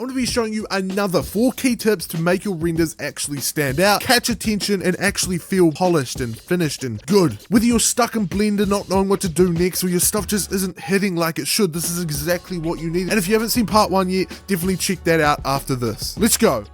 I'm going to be showing you another 4 key tips to make your renders actually stand out, catch attention, and actually feel polished and finished and good. Whether you're stuck in Blender not knowing what to do next, or your stuff just isn't hitting like it should, this is exactly what you need. And if you haven't seen part 1 yet, definitely check that out after this. Let's go.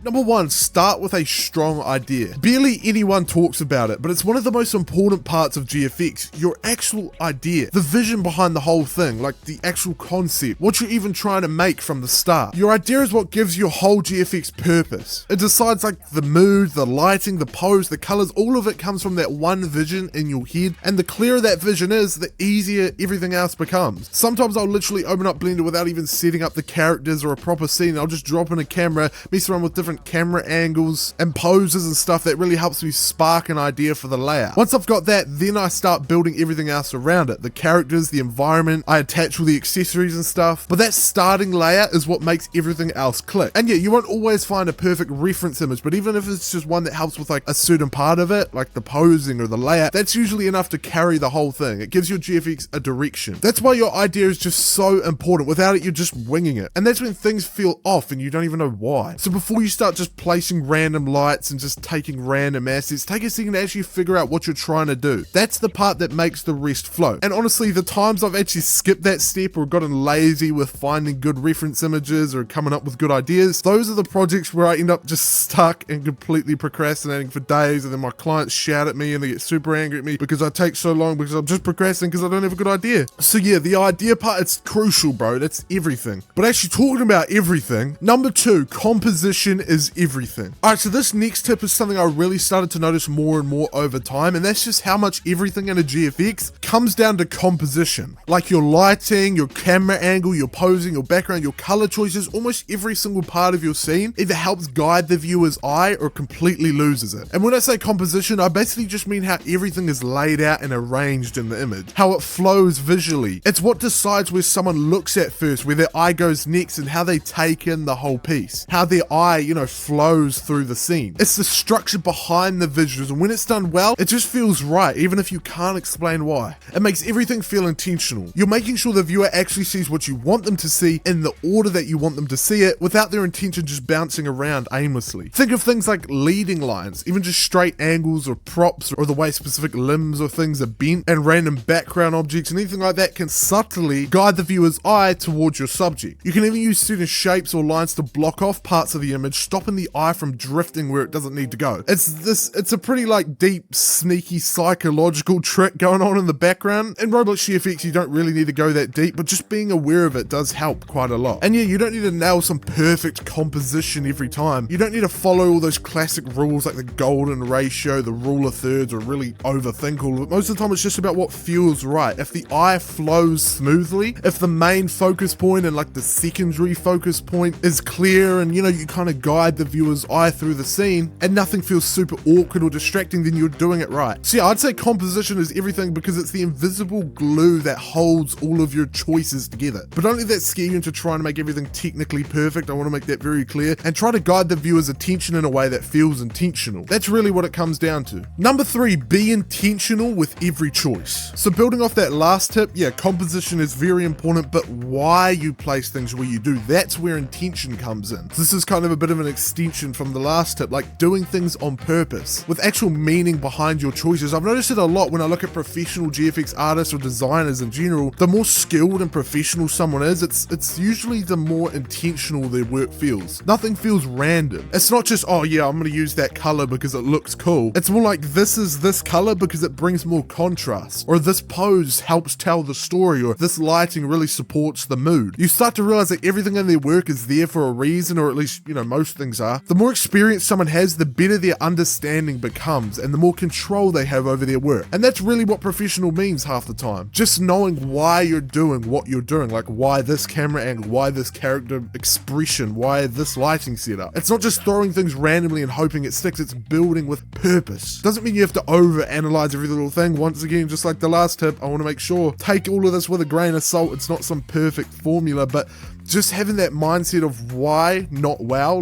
Number 1, start with a strong idea. Barely anyone talks about it, but it's one of the most important parts of GFX, your actual idea. The vision behind the whole thing, like the actual concept, what you're even trying to make from the start. Your idea is what gives your whole GFX purpose. It decides like the mood, the lighting, the pose, the colors, all of it comes from that one vision in your head, and the clearer that vision is, the easier everything else becomes. Sometimes I'll literally open up Blender without even setting up the characters or a proper scene. I'll just drop in a camera, mess around with different camera angles and poses and stuff that really helps me spark an idea for the layout. Once I've got that, then I start building everything else around it. The characters, the environment, I attach all the accessories and stuff. But that starting layer is what makes everything else click. And yeah, you won't always find a perfect reference image, but even if it's just one that helps with like a certain part of it, like the posing or the layout, that's usually enough to carry the whole thing. It gives your GFX a direction. That's why your idea is just so important. Without it, you're just winging it. And that's when things feel off and you don't even know why. So before you start just placing random lights and just taking random assets, take a second to actually figure out what you're trying to do. That's the part that makes the rest flow. And honestly, the times I've actually skipped that step or gotten lazy with finding good reference images or coming up with good ideas, those are the projects where I end up just stuck and completely procrastinating for days, and then my clients shout at me and they get super angry at me because I take so long because I'm just procrastinating because I don't have a good idea. So yeah, the idea part, it's crucial, bro. That's everything. But actually talking about everything, number 2, composition is everything. Alright, so this next tip is something I really started to notice more and more over time, and that's just how much everything in a GFX comes down to composition. Like your lighting, your camera angle, your posing, your background, your color choices, almost every single part of your scene either helps guide the viewer's eye or completely loses it. And when I say composition, I basically just mean how everything is laid out and arranged in the image, how it flows visually. It's what decides where someone looks at first, where their eye goes next, and how they take in the whole piece, how their eye, flows through the scene. It's the structure behind the visuals, and when it's done well, it just feels right, even if you can't explain why. It makes everything feel intentional. You're making sure the viewer actually sees what you want them to see in the order that you want them to see it, without their intention just bouncing around aimlessly. Think of things like leading lines, even just straight angles or props, or the way specific limbs or things are bent, and random background objects and anything like that can subtly guide the viewer's eye towards your subject. You can even use certain shapes or lines to block off parts of the image, stopping the eye from drifting where it doesn't need to go. It's a pretty deep, sneaky psychological trick going on in the background. In Roblox GFX, you don't really need to go that deep, but just being aware of it does help quite a lot. And yeah, you don't need to nail some perfect composition every time. You don't need to follow all those classic rules like the golden ratio, the rule of thirds, or really overthink all of it. Most of the time, it's just about what feels right. If the eye flows smoothly, if the main focus point and the secondary focus point is clear, and you kind of guide the viewer's eye through the scene, and nothing feels super awkward or distracting, then you're doing it right. So yeah, I'd say composition is everything because it's the invisible glue that holds all of your choices together. But don't let that scare you into trying to make everything technically perfect. I want to make that very clear, and try to guide the viewer's attention in a way that feels intentional. That's really what it comes down to. Number 3, be intentional with every choice. So building off that last tip, yeah, composition is very important, but why you place things where you do, that's where intention comes in. So this is kind of a bit of an extension from the last tip, like doing things on purpose with actual meaning behind your choices. I've noticed it a lot when I look at professional GFX artists or designers in general. The more skilled and professional someone is, it's usually the more intentional their work feels. Nothing feels random. It's not just, oh yeah, I'm gonna use that color because it looks cool. It's more like, this is this color because it brings more contrast, or this pose helps tell the story, or this lighting really supports the mood. You start to realize that everything in their work is there for a reason, or at least, most things are. The more experience someone has, the better their understanding becomes, and the more control they have over their work. And that's really what professional means half the time. Just knowing why you're doing what you're doing, like why this camera angle, why this character expression, why this lighting setup. It's not just throwing things randomly and hoping it sticks, it's building with purpose. Doesn't mean you have to over-analyze every little thing. Once again, just like the last tip, I want to make sure, take all of this with a grain of salt. It's not some perfect formula, but just having that mindset of why, not wow,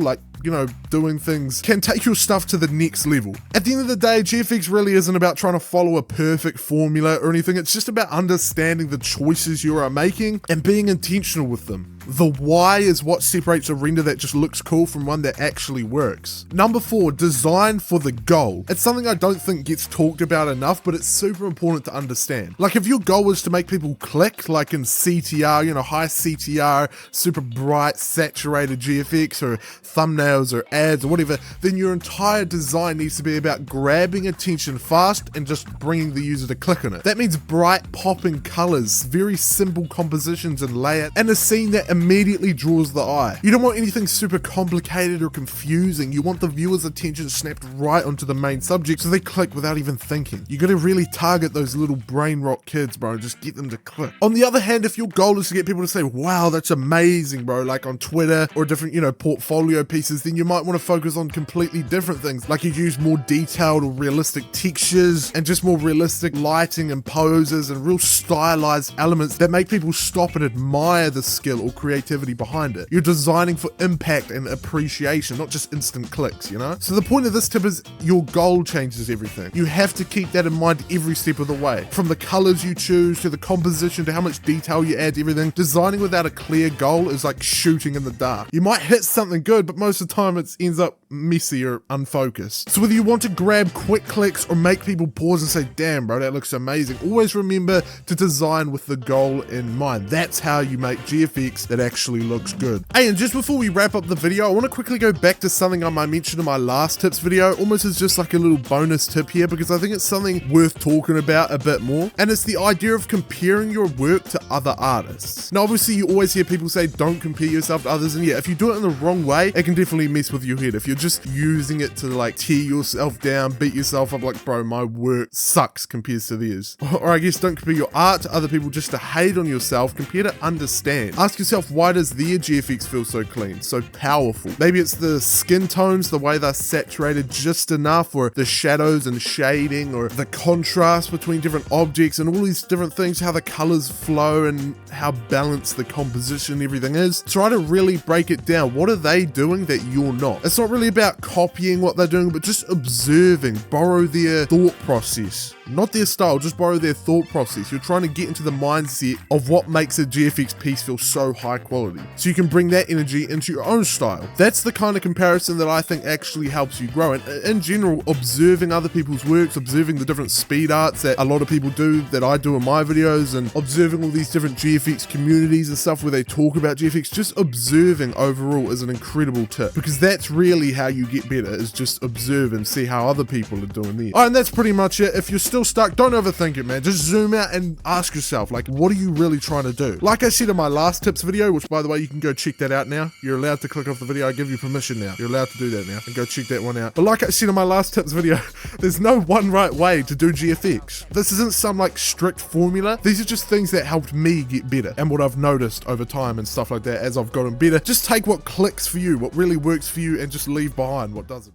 doing things can take your stuff to the next level. At the end of the day, GFX really isn't about trying to follow a perfect formula or anything. It's just about understanding the choices you are making and being intentional with them. The why is what separates a render that just looks cool from one that actually works. Number 4, design for the goal. It's something I don't think gets talked about enough, but it's super important to understand. Like if your goal is to make people click, like in CTR, you know, high CTR, super bright, saturated GFX, or thumbnails or ads or whatever, then your entire design needs to be about grabbing attention fast and just bringing the user to click on it. That means bright popping colors, very simple compositions and layout, and a scene that immediately draws the eye. You don't want anything super complicated or confusing. You want the viewer's attention snapped right onto the main subject so they click without even thinking. You gotta really target those little brain rot kids, bro, just get them to click. On the other hand, if your goal is to get people to say, wow, that's amazing, bro, like on Twitter or different, you know, portfolio pieces, then you might want to focus on completely different things. Like you use more detailed or realistic textures and just more realistic lighting and poses and real stylized elements that make people stop and admire the skill or creativity behind it. You're designing for impact and appreciation, not just instant clicks, you know? So the point of this tip is your goal changes everything. You have to keep that in mind every step of the way. From the colors you choose to the composition to how much detail you add to everything, designing without a clear goal is like shooting in the dark. You might hit something good, but most of the time it ends up messy or unfocused. So whether you want to grab quick clicks or make people pause and say, damn bro, that looks amazing, always remember to design with the goal in mind. That's how you make GFX that actually looks good. Hey, and just before we wrap up the video, I want to quickly go back to something I mentioned in my last tips video, almost as just like a little bonus tip here, because I think it's something worth talking about a bit more, and it's the idea of comparing your work to other artists. Now obviously you always hear people say don't compare yourself to others, and yeah, if you do it in the wrong way, it can definitely mess with your head. If you're just using it to like tear yourself down, beat yourself up like, bro, my work sucks compared to theirs. Or I guess don't compare your art to other people just to hate on yourself, compare to understand. Ask yourself, why does their GFX feel so clean, so powerful? Maybe it's the skin tones, the way they're saturated just enough, or the shadows and shading, or the contrast between different objects and all these different things, how the colors flow and how balanced the composition and everything is. Try to really break it down. What are they doing that you're not? It's not really about copying what they're doing, but just observing, borrow their thought process. Not their style, just borrow their thought process. You're trying to get into the mindset of what makes a GFX piece feel so high quality, so you can bring that energy into your own style. That's the kind of comparison that I think actually helps you grow. And in general, observing other people's works, observing the different speed arts that a lot of people do, that I do in my videos, and observing all these different GFX communities and stuff where they talk about GFX, just observing overall is an incredible tip, because that's really how you get better, is just observe and see how other people are doing there. Alright, and that's pretty much it. If you're still stuck, don't overthink it, man. Just zoom out and ask yourself, like, what are you really trying to do? Like I said in my last tips video, which by the way, you can go check that out now. You're allowed to click off the video. I give you permission now. You're allowed to do that now, and go check that one out. But like I said in my last tips video, there's no one right way to do GFX. This isn't some like strict formula. These are just things that helped me get better, and what I've noticed over time and stuff like that as I've gotten better. Just take what clicks for you, what really works for you, and just leave behind what doesn't.